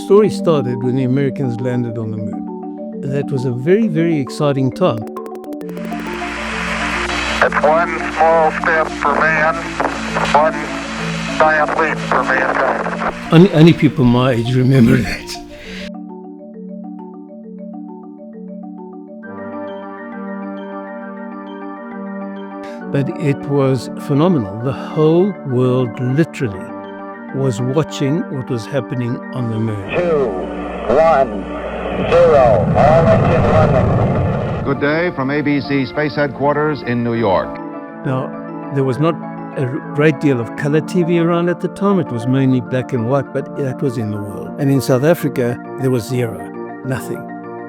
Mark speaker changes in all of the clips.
Speaker 1: story started when the Americans landed on the moon. That was a very, very exciting time.
Speaker 2: It's one small step for man, one giant leap for mankind.
Speaker 1: Only people my age remember that. But it was phenomenal. The whole world literally was watching what was happening on the moon.
Speaker 2: 2, 1, 0, all engine running.
Speaker 3: Good day from ABC Space Headquarters in New York.
Speaker 1: Now, there was not a great deal of color TV around at the time. It was mainly black and white, but that was in the world. And in South Africa, there was zero, nothing.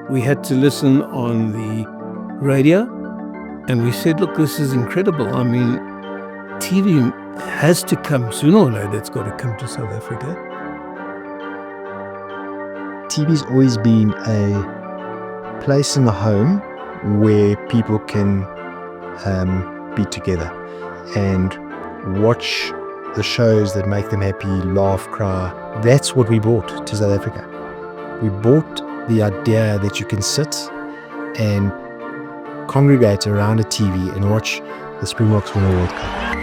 Speaker 1: We had to listen on the radio, and we said, look, this is incredible. I mean, TV has to come sooner or later. It's got to come to South Africa.
Speaker 4: TV's always been a place in the home where people can be together and watch the shows that make them happy, laugh, cry. That's what we brought to South Africa. We brought the idea that you can sit and congregate around a TV and watch the Springboks win a World Cup.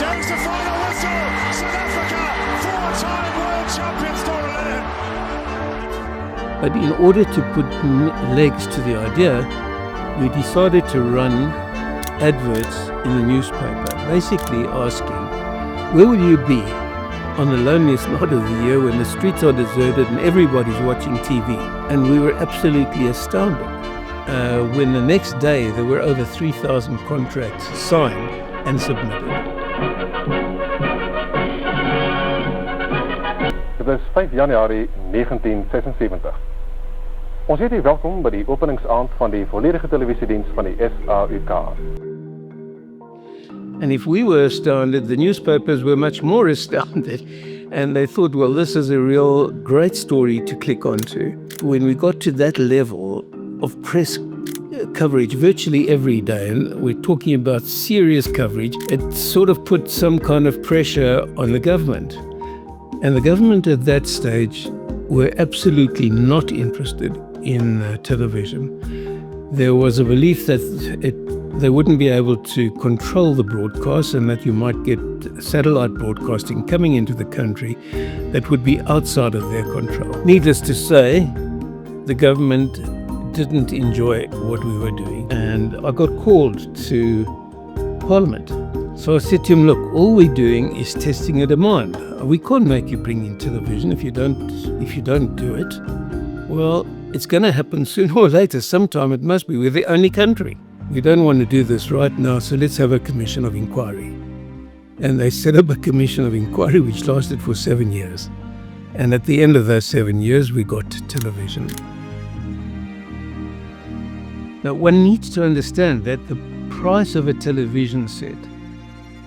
Speaker 5: Down's the final whistle. South Africa, four-time world champions,
Speaker 1: But in order to put legs to the idea, we decided to run adverts in the newspaper, basically asking, where will you be on the loneliest night of the year when the streets are deserted and everybody's watching TV? And we were absolutely astounded when the next day there were over 3,000 contracts signed and submitted.
Speaker 6: Dit is 5 Januarie 1976. Ons heet u welkom by die openingsaand van die volledige televisiediens van die SAUK.
Speaker 1: And if we were astounded, the newspapers were much more astounded. And they thought, well, this is a real great story to click onto. When we got to that level of press coverage virtually every day, and we're talking about serious coverage, it sort of put some kind of pressure on the government. And the government at that stage were absolutely not interested in television. There was a belief that they wouldn't be able to control the broadcast and that you might get satellite broadcasting coming into the country that would be outside of their control. Needless to say, the government didn't enjoy what we were doing, and I got called to Parliament. So I said to him, look, all we're doing is testing a demand. We can't make you bring in television if you don't do it. Well, it's going to happen sooner or later. Sometime it must be. We're the only country. We don't want to do this right now, so let's have a commission of inquiry. And they set up a commission of inquiry which lasted for 7 years. And at the end of those 7 years, we got television. Now, one needs to understand that the price of a television set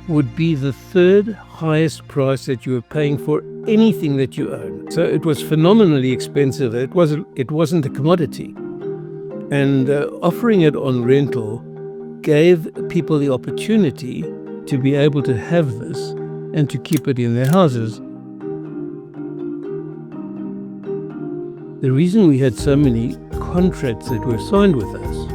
Speaker 1: would be the third highest price that you were paying for anything that you own. So it was phenomenally expensive. It wasn't a commodity. And offering it on rental gave people the opportunity to be able to have this and to keep it in their houses. The reason we had so many contracts that were signed with us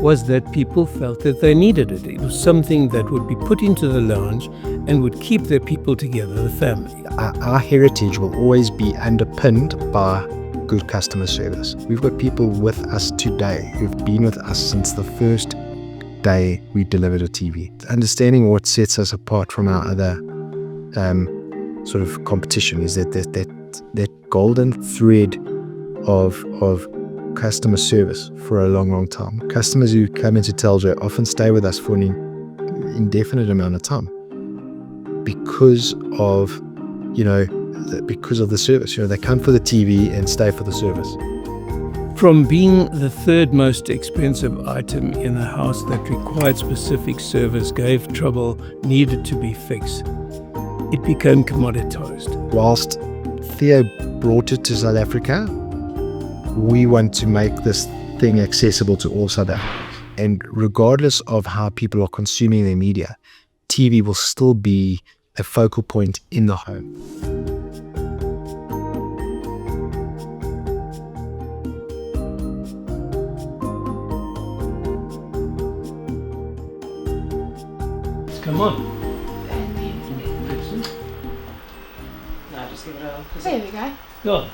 Speaker 1: was that people felt that they needed it. It was something that would be put into the lounge and would keep their people together, the family.
Speaker 4: Our heritage will always be underpinned by good customer service. We've got people with us today who've been with us since the first day we delivered a TV. Understanding what sets us apart from our other sort of competition is that golden thread of customer service for a long, long time. Customers who come into Teljoy often stay with us for an indefinite amount of time because of the service. They come for the TV and stay for the service.
Speaker 1: From being the third most expensive item in a house that required specific service, gave trouble, needed to be fixed, it became commoditized.
Speaker 4: Whilst Theo brought it to South Africa, we want to make this thing accessible to all South Africans. And regardless of how people are consuming their media, TV will still be a focal point in the home.
Speaker 1: come on.
Speaker 7: No, just give it a...
Speaker 8: There we go.
Speaker 1: Yeah,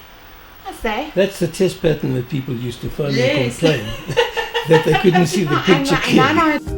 Speaker 8: That's there.
Speaker 1: that's the test pattern that people used to phone
Speaker 7: Yes.
Speaker 1: and complain that they couldn't see the picture
Speaker 8: And
Speaker 1: clearly.
Speaker 8: I know